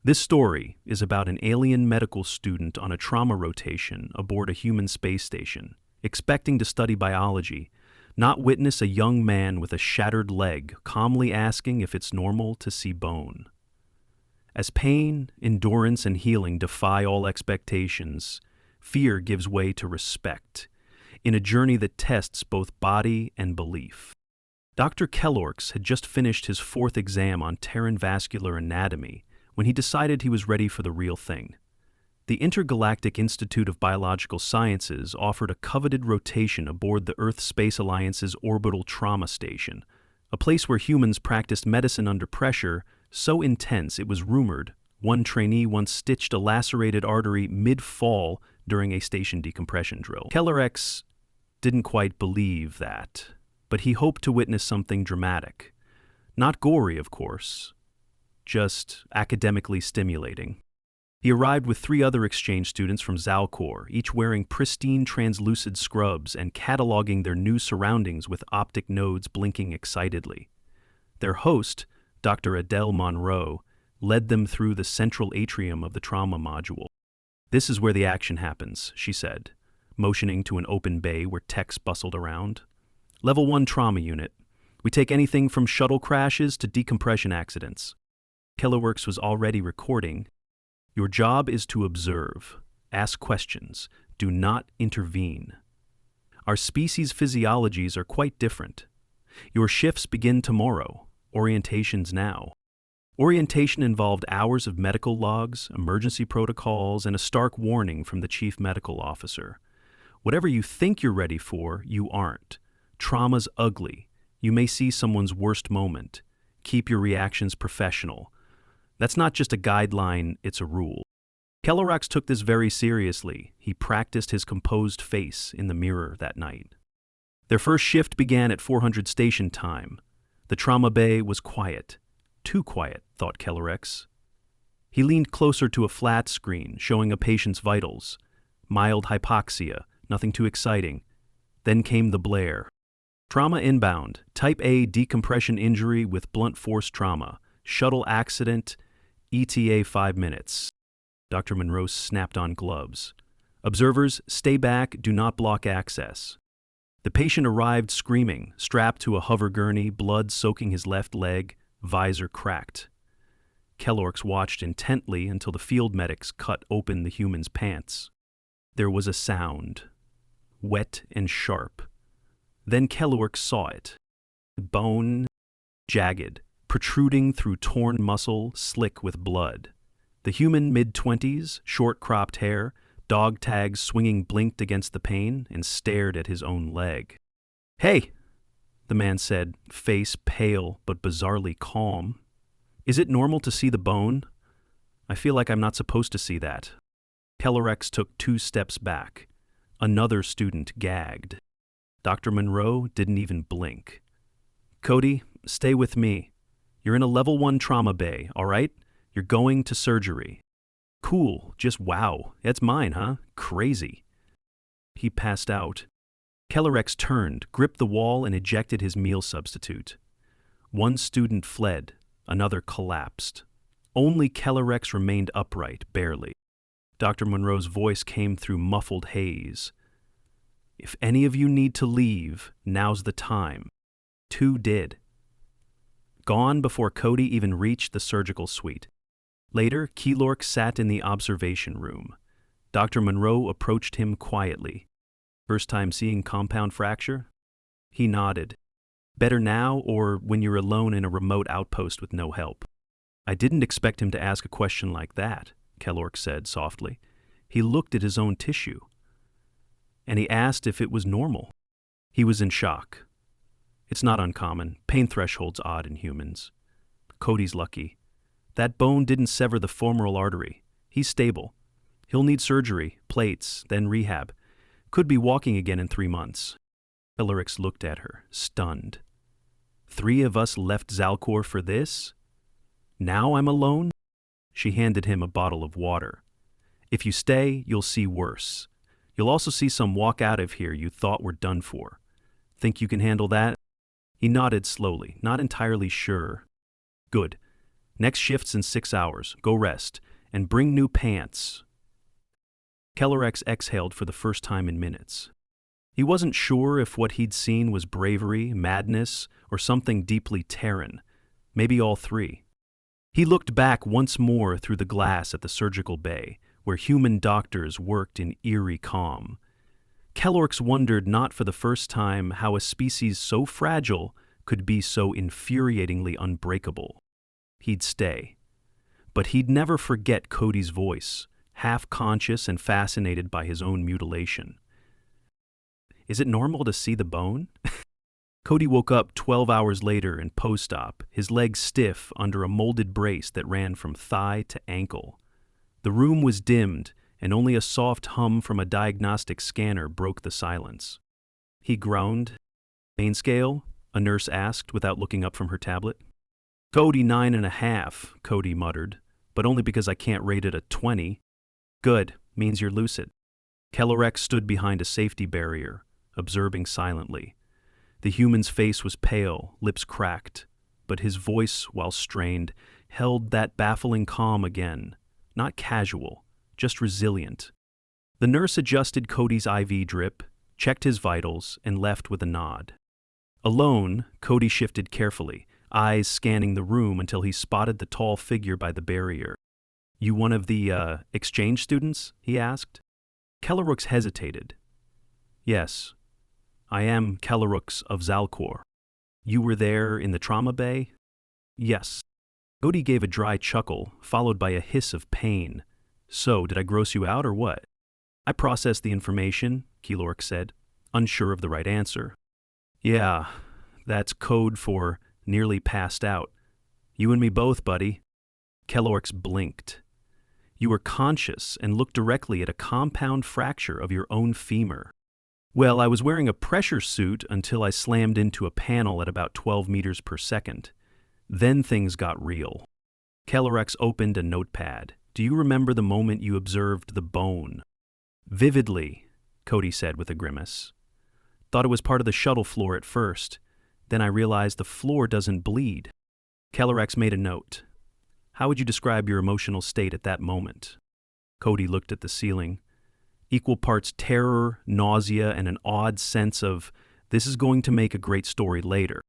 This story is about an alien medical student on a trauma rotation aboard a human space station, expecting to study biology, not witness a young man with a shattered leg calmly asking if it's normal to see bone. As pain, endurance, and healing defy all expectations, fear gives way to respect, in a journey that tests both body and belief. Dr. Kellorks had just finished his fourth exam on Terran vascular anatomy when he decided he was ready for the real thing. The Intergalactic Institute of Biological Sciences offered a coveted rotation aboard the Earth Space Alliance's orbital trauma station, a place where humans practiced medicine under pressure so intense it was rumored one trainee once stitched a lacerated artery mid-fall during a station decompression drill. Kellorks didn't quite believe that, but he hoped to witness something dramatic. Not gory, of course, just academically stimulating. He arrived with 3 other exchange students from Zalcor, each wearing pristine translucid scrubs and cataloging their new surroundings with optic nodes blinking excitedly. Their host, Dr. Adele Monroe, led them through the central atrium of the trauma module. "This is where the action happens," she said, motioning to an open bay where techs bustled around. "Level 1 trauma unit. We take anything from shuttle crashes to decompression accidents." Kellorks was already recording. "Your job is to observe, ask questions, do not intervene. Our species' physiologies are quite different. Your shifts begin tomorrow, orientations now." Orientation involved hours of medical logs, emergency protocols, and a stark warning from the chief medical officer. Whatever you think you're ready for, you aren't. Trauma's ugly. You may see someone's worst moment. Keep your reactions professional. That's not just a guideline, it's a rule. Kellorks took this very seriously. He practiced his composed face in the mirror that night. Their first shift began at 400 station time. The trauma bay was quiet. Too quiet, thought Kellorks. He leaned closer to a flat screen showing a patient's vitals. Mild hypoxia, nothing too exciting. Then came the blare. "Trauma inbound, type A decompression injury with blunt force trauma, shuttle accident, ETA 5 minutes. Dr. Monroe snapped on gloves. "Observers, stay back, do not block access." The patient arrived screaming, strapped to a hover gurney, blood soaking his left leg, visor cracked. Kellorks watched intently until the field medics cut open the human's pants. There was a sound, wet and sharp. Then Kellorks saw it. Bone, jagged, protruding through torn muscle, slick with blood. The human mid-20s, short-cropped hair, dog tags swinging, blinked against the pain and stared at his own leg. "Hey," the man said, face pale but bizarrely calm. "Is it normal to see the bone? I feel like I'm not supposed to see that." Kellorks took 2 steps back. Another student gagged. Dr. Monroe didn't even blink. "Cody, stay with me. You're in a level 1 trauma bay, all right? You're going to surgery." "Cool, just wow. That's mine, huh? Crazy." He passed out. Kellorks turned, gripped the wall, and ejected his meal substitute. One student fled, another collapsed. Only Kellorks remained upright, barely. Dr. Monroe's voice came through muffled haze. "If any of you need to leave, now's the time." 2 did. Gone before Cody even reached the surgical suite. Later, Kellorks sat in the observation room. Dr. Monroe approached him quietly. "First time seeing compound fracture?" He nodded. "Better now or when you're alone in a remote outpost with no help?" "I didn't expect him to ask a question like that," Kellorks said softly. He looked at his own tissue. And he asked if it was normal. He was in shock. "It's not uncommon. Pain threshold's odd in humans." "Cody's lucky. That bone didn't sever the femoral artery. He's stable. He'll need surgery, plates, then rehab. Could be walking again in 3 months." Kellorks looked at her, stunned. 3 of us left Zalcor for this? Now I'm alone?" She handed him a bottle of water. "If you stay, you'll see worse. You'll also see some walk out of here you thought were done for. Think you can handle that?" He nodded slowly, not entirely sure. "Good. Next shift's in 6 hours. Go rest. And bring new pants. Kellerex exhaled for the first time in minutes. He wasn't sure if what he'd seen was bravery, madness, or something deeply Terran. Maybe all three. He looked back once more through the glass at the surgical bay, where human doctors worked in eerie calm. Kellerex wondered not for the first time how a species so fragile could be so infuriatingly unbreakable. He'd stay. But he'd never forget Cody's voice, half-conscious and fascinated by his own mutilation. Is it normal to see the bone? Cody woke up 12 hours later in post-op, his legs stiff under a molded brace that ran from thigh to ankle. The room was dimmed, and only a soft hum from a diagnostic scanner broke the silence. He groaned. "Pain scale?" a nurse asked without looking up from her tablet. "Cody 9.5, Cody muttered, "but only because I can't rate it a 20. "Good, means you're lucid." Kellerex stood behind a safety barrier, observing silently. The human's face was pale, lips cracked, but his voice, while strained, held that baffling calm again, not casual, just resilient. The nurse adjusted Cody's IV drip, checked his vitals, and left with a nod. Alone, Cody shifted carefully, eyes scanning the room until he spotted the tall figure by the barrier. "You one of the, exchange students?" he asked. Kellerex hesitated. "Yes, I am Kellerex of Zalcor. You were there in the trauma bay?" "Yes." Cody gave a dry chuckle, followed by a hiss of pain. "So, did I gross you out or what?" "I processed the information," Kellerex said, unsure of the right answer. "Yeah, that's code for nearly passed out. You and me both, buddy." Kellerex blinked. "You were conscious and looked directly at a compound fracture of your own femur." "Well, I was wearing a pressure suit until I slammed into a panel at about 12 meters per second. Then things got real." Kellerex opened a notepad. "Do you remember the moment you observed the bone?" "Vividly," Cody said with a grimace. "Thought it was part of the shuttle floor at first. Then I realized the floor doesn't bleed." Kellerex made a note. "How would you describe your emotional state at that moment?" Cody looked at the ceiling. Equal parts terror, nausea, and an odd sense of, this is going to make a great story later.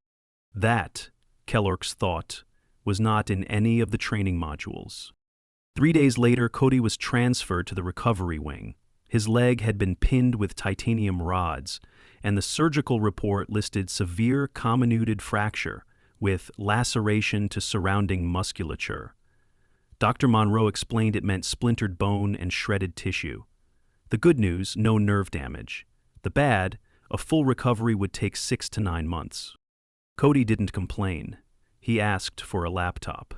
That, Kellerex thought, was not in any of the training modules. 3 days later, Cody was transferred to the recovery wing. His leg had been pinned with titanium rods, and the surgical report listed severe comminuted fracture with laceration to surrounding musculature. Dr. Monroe explained it meant splintered bone and shredded tissue. The good news, no nerve damage. The bad, a full recovery would take 6 to 9 months. Cody didn't complain. He asked for a laptop.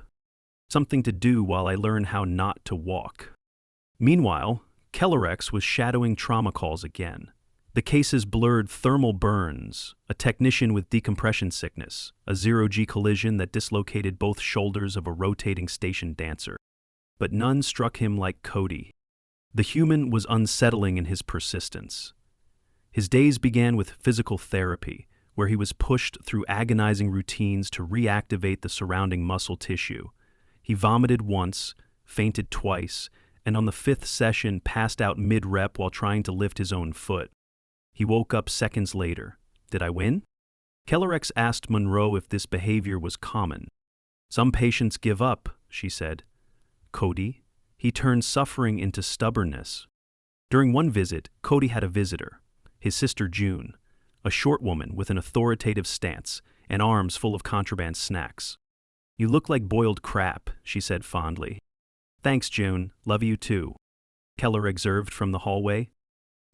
"Something to do while I learn how not to walk." Meanwhile, Kellerex was shadowing trauma calls again. The cases blurred thermal burns, a technician with decompression sickness, a zero-G collision that dislocated both shoulders of a rotating station dancer. But none struck him like Cody. The human was unsettling in his persistence. His days began with physical therapy, where he was pushed through agonizing routines to reactivate the surrounding muscle tissue. He vomited once, fainted twice, and on the 5th session passed out mid-rep while trying to lift his own foot. He woke up seconds later. "Did I win?" Kellerex asked Monroe if this behavior was common. "Some patients give up," she said. "Cody?" He turned suffering into stubbornness. During one visit, Cody had a visitor, his sister June, a short woman with an authoritative stance and arms full of contraband snacks. "You look like boiled crap," she said fondly. "Thanks, June. Love you too," Keller observed from the hallway.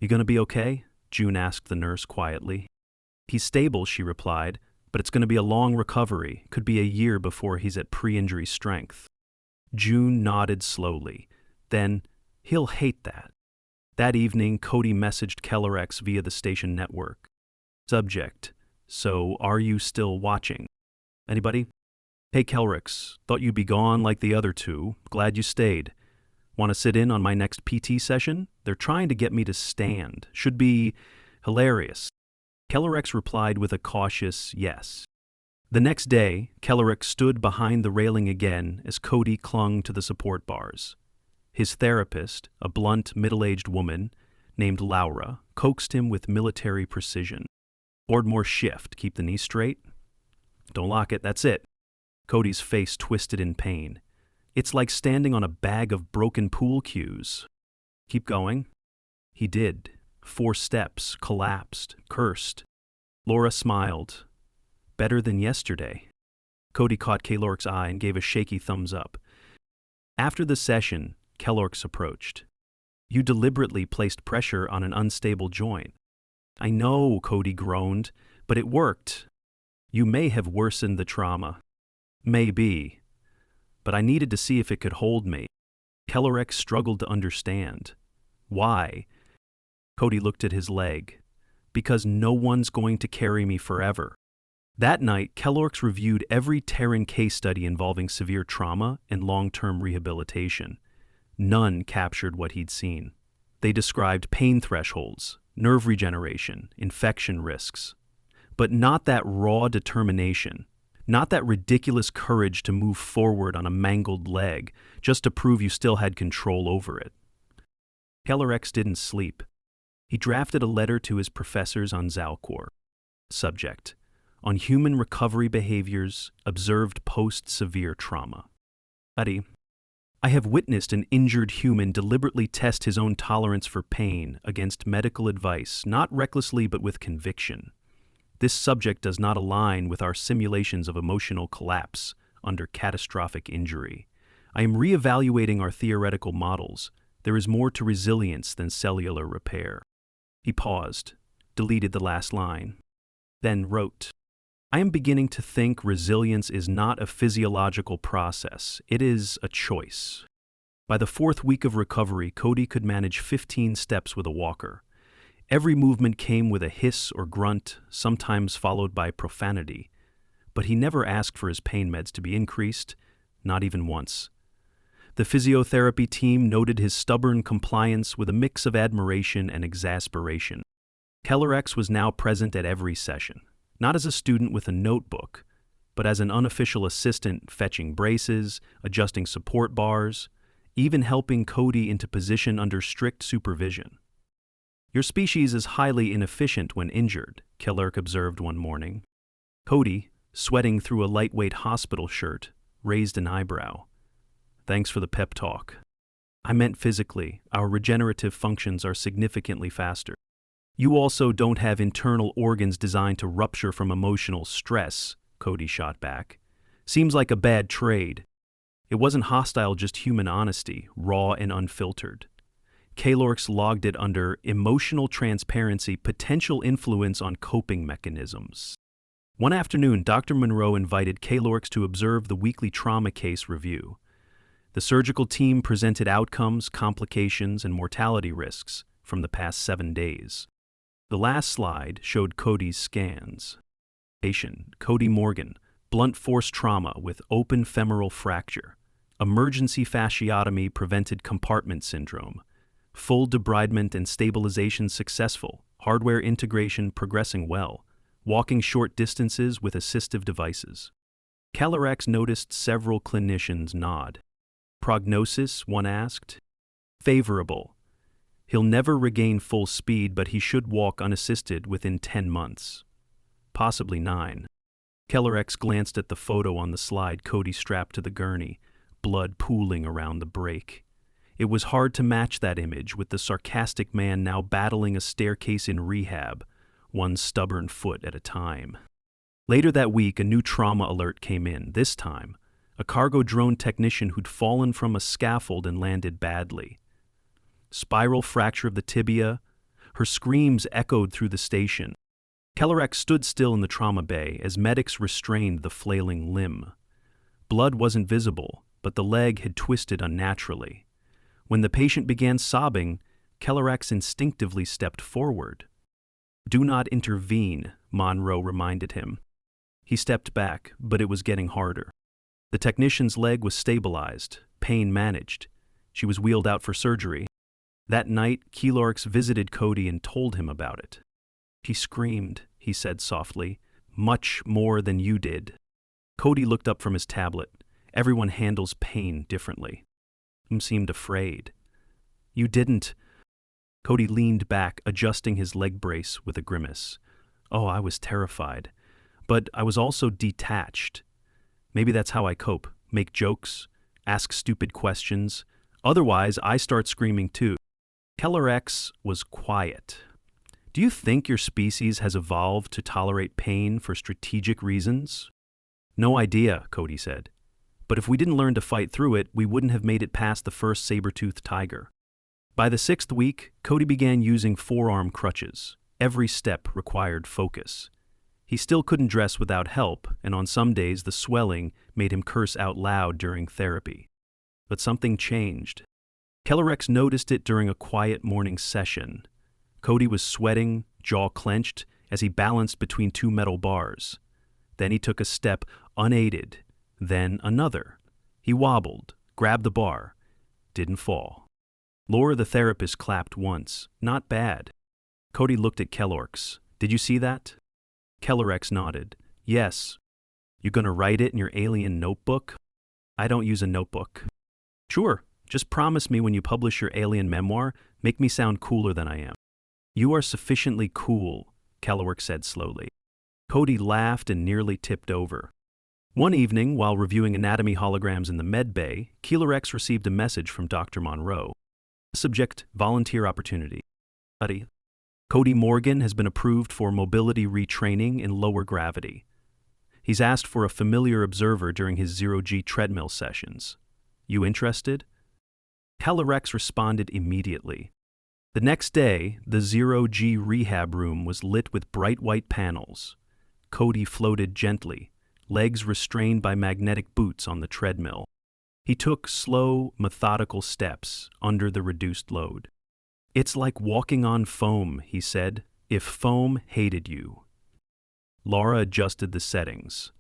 "You gonna be okay?" June asked the nurse quietly. "He's stable," she replied, "but it's gonna be a long recovery. Could be a year before he's at pre-injury strength." June nodded slowly. Then, "He'll hate that." That evening, Cody messaged Kellerex via the station network. Subject: "So, are you still watching? Anybody? Hey Kellerex, thought you'd be gone like the other two. Glad you stayed. Want to sit in on my next PT session? They're trying to get me to stand. Should be hilarious." Kellerex replied with a cautious yes. The next day, Kellerick stood behind the railing again as Cody clung to the support bars. His therapist, a blunt, middle-aged woman named Laura, coaxed him with military precision. "Board more shift, keep the knee straight. Don't lock it, that's it." Cody's face twisted in pain. "It's like standing on a bag of broken pool cues." "Keep going." He did. 4 steps, collapsed, cursed. Laura smiled. "Better than yesterday." Cody caught Kellerick's eye and gave a shaky thumbs up. After the session, Kellerick approached. "You deliberately placed pressure on an unstable joint." "I know," Cody groaned, "but it worked." "You may have worsened the trauma." "Maybe. But I needed to see if it could hold me." Kellerick struggled to understand. "Why?" Cody looked at his leg. "Because no one's going to carry me forever." That night, Kellerick reviewed every Terran case study involving severe trauma and long-term rehabilitation. None captured what he'd seen. They described pain thresholds, nerve regeneration, infection risks. But not that raw determination, not that ridiculous courage to move forward on a mangled leg just to prove you still had control over it. Kellerick didn't sleep. He drafted a letter to his professors on Zalcor. Subject: on human recovery behaviors observed post-severe trauma. I have witnessed an injured human deliberately test his own tolerance for pain against medical advice, not recklessly but with conviction. This subject does not align with our simulations of emotional collapse under catastrophic injury. I am re-evaluating our theoretical models. There is more to resilience than cellular repair. He paused, deleted the last line, then wrote, I am beginning to think resilience is not a physiological process, it is a choice. By the 4th week of recovery, Cody could manage 15 steps with a walker. Every movement came with a hiss or grunt, sometimes followed by profanity. But he never asked for his pain meds to be increased, not even once. The physiotherapy team noted his stubborn compliance with a mix of admiration and exasperation. Kellerick was now present at every session. Not as a student with a notebook, but as an unofficial assistant fetching braces, adjusting support bars, even helping Cody into position under strict supervision. Your species is highly inefficient when injured, Kellerick observed one morning. Cody, sweating through a lightweight hospital shirt, raised an eyebrow. Thanks for the pep talk. I meant physically, our regenerative functions are significantly faster. You also don't have internal organs designed to rupture from emotional stress, Cody shot back. Seems like a bad trade. It wasn't hostile, just human honesty, raw and unfiltered. Kellerick logged it under emotional transparency, potential influence on coping mechanisms. One afternoon, Dr. Monroe invited Kellerick to observe the weekly trauma case review. The surgical team presented outcomes, complications, and mortality risks from the past 7 days. The last slide showed Cody's scans. Patient, Cody Morgan, blunt force trauma with open femoral fracture. Emergency fasciotomy prevented compartment syndrome. Full debridement and stabilization successful. Hardware integration progressing well. Walking short distances with assistive devices. Kellerick noticed several clinicians nod. Prognosis, one asked. Favorable. He'll never regain full speed, but he should walk unassisted within 10 months. Possibly 9. Kellerick glanced at the photo on the slide Cody strapped to the gurney, blood pooling around the break. It was hard to match that image with the sarcastic man now battling a staircase in rehab, one stubborn foot at a time. Later that week, a new trauma alert came in, this time, a cargo drone technician who'd fallen from a scaffold and landed badly. Spiral fracture of the tibia. Her screams echoed through the station. Kellerick stood still in the trauma bay as medics restrained the flailing limb. Blood wasn't visible, but the leg had twisted unnaturally. When the patient began sobbing, Kellerick instinctively stepped forward. Do not intervene, Monroe reminded him. He stepped back, but it was getting harder. The technician's leg was stabilized, pain managed. She was wheeled out for surgery. That night, Kellerick visited Cody and told him about it. She screamed, he said softly. much more than you did. Cody looked up from his tablet. Everyone handles pain differently. He seemed afraid. You didn't. Cody leaned back, adjusting his leg brace with a grimace. Oh, I was terrified. But I was also detached. Maybe that's how I cope. Make jokes, ask stupid questions. Otherwise, I start screaming too. Keller X was quiet. Do you think your species has evolved to tolerate pain for strategic reasons? No idea, Cody said. But if we didn't learn to fight through it, we wouldn't have made it past the first saber-toothed tiger. By the 6th week, Cody began using forearm crutches. Every step required focus. He still couldn't dress without help, and on some days the swelling made him curse out loud during therapy. But something changed. Keller X noticed it during a quiet morning session. Cody was sweating, jaw clenched, as he balanced between two metal bars. Then he took a step unaided, then another. He wobbled, grabbed the bar, didn't fall. Laura the therapist clapped once. Not bad. Cody looked at Kellogg's. Did you see that? Keller X nodded. Yes. You gonna write it in your alien notebook? I don't use a notebook. Sure. Just promise me when you publish your alien memoir, make me sound cooler than I am. You are sufficiently cool, Kellerwork said slowly. Cody laughed and nearly tipped over. One evening, while reviewing anatomy holograms in the med bay, Keeler X received a message from Dr. Monroe. Subject, volunteer opportunity. Study. Cody Morgan has been approved for mobility retraining in lower gravity. He's asked for a familiar observer during his 0G treadmill sessions. You interested? Keller X responded immediately. The next day, the 0G rehab room was lit with bright white panels. Cody floated gently, legs restrained by magnetic boots on the treadmill. He took slow, methodical steps under the reduced load. It's like walking on foam, he said, if foam hated you. Laura adjusted the settings.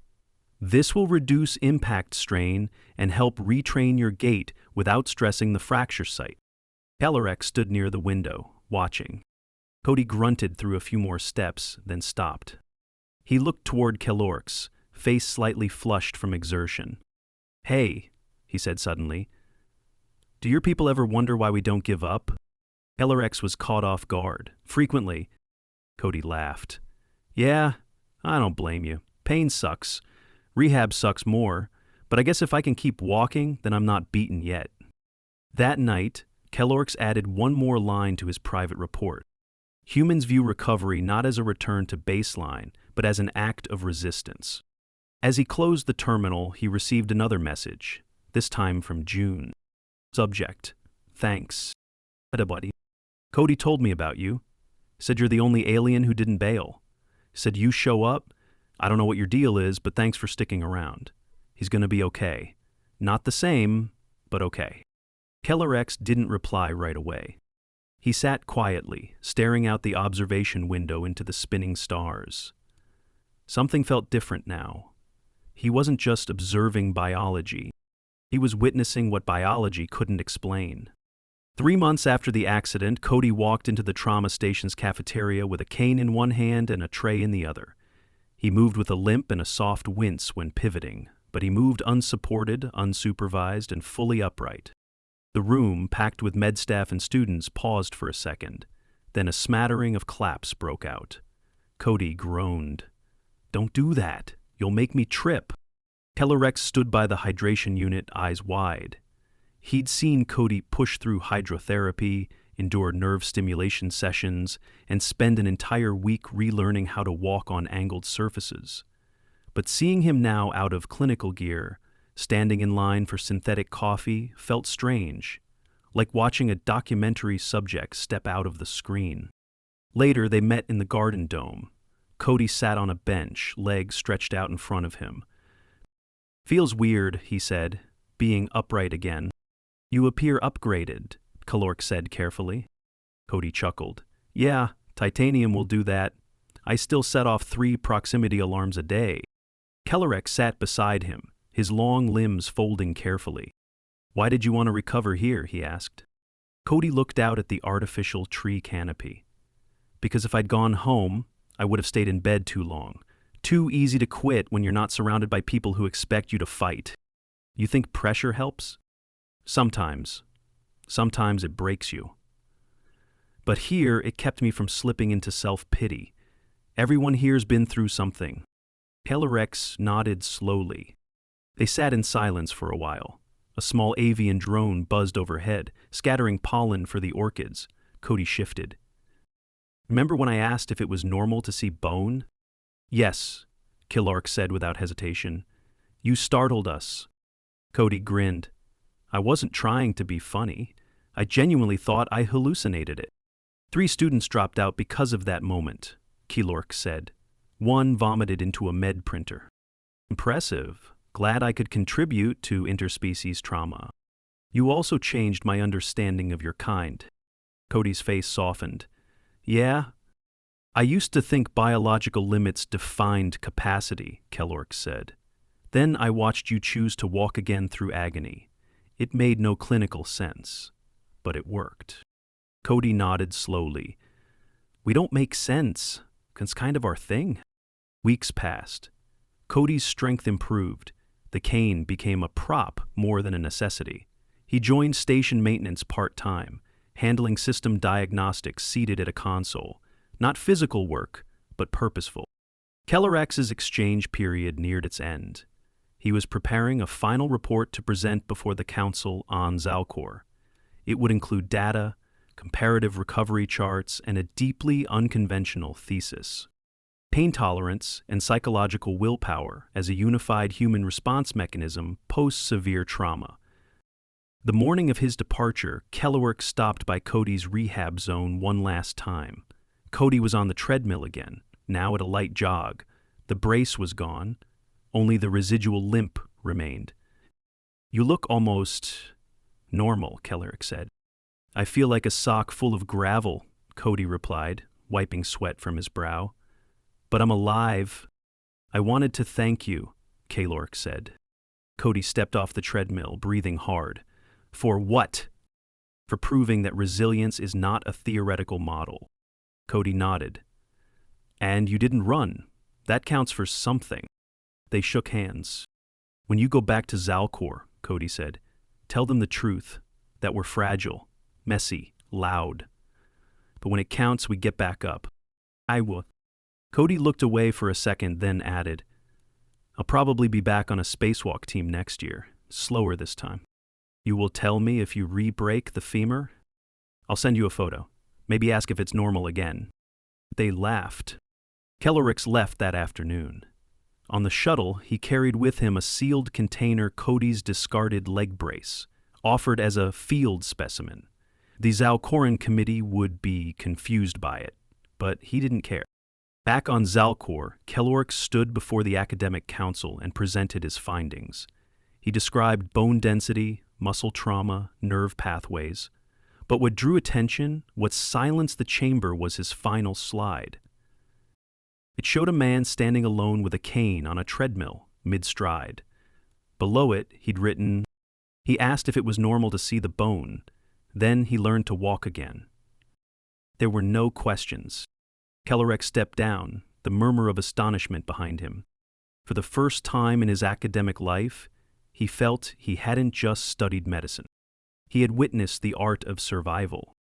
This will reduce impact strain and help retrain your gait without stressing the fracture site. Keller X stood near the window, watching. Cody grunted through a few more steps, then stopped. He looked toward Kellorx, face slightly flushed from exertion. Hey, he said suddenly, do your people ever wonder why we don't give up? Keller X was caught off guard. Frequently. Cody laughed. Yeah, I don't blame you. Pain sucks. Rehab sucks more. But I guess if I can keep walking, then I'm not beaten yet. That night, Kellorx added one more line to his private report. Humans view recovery not as a return to baseline, but as an act of resistance. As he closed the terminal, he received another message, this time from June. Subject, thanks. Buddy. Cody told me about you. Said you're the only alien who didn't bail. Said you show up. I don't know what your deal is, but thanks for sticking around. He's gonna be okay. Not the same, but okay. Keller X didn't reply right away. He sat quietly, staring out the observation window into the spinning stars. Something felt different now. He wasn't just observing biology. He was witnessing what biology couldn't explain. 3 months after the accident, Cody walked into the trauma station's cafeteria with a cane in one hand and a tray in the other. He moved with a limp and a soft wince when pivoting, but he moved unsupported, unsupervised, and fully upright. The room, packed with med staff and students, paused for a second. Then a smattering of claps broke out. Cody groaned. Don't do that. You'll make me trip. Keller X stood by the hydration unit, eyes wide. He'd seen Cody push through hydrotherapy, endure nerve stimulation sessions, and spend an entire week relearning how to walk on angled surfaces. But seeing him now out of clinical gear, standing in line for synthetic coffee, felt strange, like watching a documentary subject step out of the screen. Later, they met in the garden dome. Cody sat on a bench, legs stretched out in front of him. Feels weird, he said, being upright again. You appear upgraded, Kalork said carefully. Cody chuckled. Yeah, titanium will do that. I still set off 3 proximity alarms a day. Kellerek sat beside him, his long limbs folding carefully. Why did you want to recover here, he asked. Cody looked out at the artificial tree canopy. Because if I'd gone home, I would have stayed in bed too long, Too easy to quit when you're not surrounded by people who expect you to fight. You think pressure helps? Sometimes. Sometimes it breaks you. But here, it kept me from slipping into self-pity. Everyone here's been through something. Telerex nodded slowly. They sat in silence for a while. A small avian drone buzzed overhead, scattering pollen for the orchids. Cody shifted. Remember when I asked if it was normal to see bone? Yes, Killark said without hesitation. You startled us. Cody grinned. I wasn't trying to be funny. I genuinely thought I hallucinated it. 3 students dropped out because of that moment, Killark said. 1 vomited into a med printer. Impressive. Glad I could contribute to interspecies trauma. You also changed my understanding of your kind. Cody's face softened. Yeah? I used to think biological limits defined capacity, Killark said. Then I watched you choose to walk again through agony. It made no clinical sense, but it worked. Cody nodded slowly. We don't make sense. It's kind of our thing. Weeks passed. Cody's strength improved. The cane became a prop more than a necessity. He joined station maintenance part-time, handling system diagnostics seated at a console. Not physical work, but purposeful. Kellerax's exchange period neared its end. He was preparing a final report to present before the council on Zalcor. It would include data, comparative recovery charts, and a deeply unconventional thesis. Pain tolerance and psychological willpower as a unified human response mechanism post-severe trauma. The morning of his departure, Kellerwork stopped by Cody's rehab zone one last time. Cody was on the treadmill again, now at a light jog. The brace was gone. Only the residual limp remained. You look almost normal, Kellerick said. I feel like a sock full of gravel, Cody replied, wiping sweat from his brow. But I'm alive. I wanted to thank you, Kellork said. Cody stepped off the treadmill, breathing hard. For what? For proving that resilience is not a theoretical model. Cody nodded. And you didn't run. That counts for something. They shook hands. When you go back to Zalcor, Cody said, tell them the truth, that we're fragile, messy, loud. But when it counts, we get back up. I will. Cody looked away for a second, then added, I'll probably be back on a spacewalk team next year, slower this time. You will tell me if you re-break the femur? I'll send you a photo. Maybe ask if it's normal again. They laughed. Kellerix left that afternoon. On the shuttle, he carried with him a sealed container Cody's discarded leg brace, offered as a field specimen. The Zalcoran committee would be confused by it, but he didn't care. Back on Zalcor, Kellork stood before the academic council and presented his findings. He described bone density, muscle trauma, nerve pathways. But what drew attention, what silenced the chamber, was his final slide. It showed a man standing alone with a cane on a treadmill, mid-stride. Below it, he'd written, he asked if it was normal to see the bone. Then he learned to walk again. There were no questions. Kellerek stepped down, the murmur of astonishment behind him. For the first time in his academic life, he felt he hadn't just studied medicine. He had witnessed the art of survival.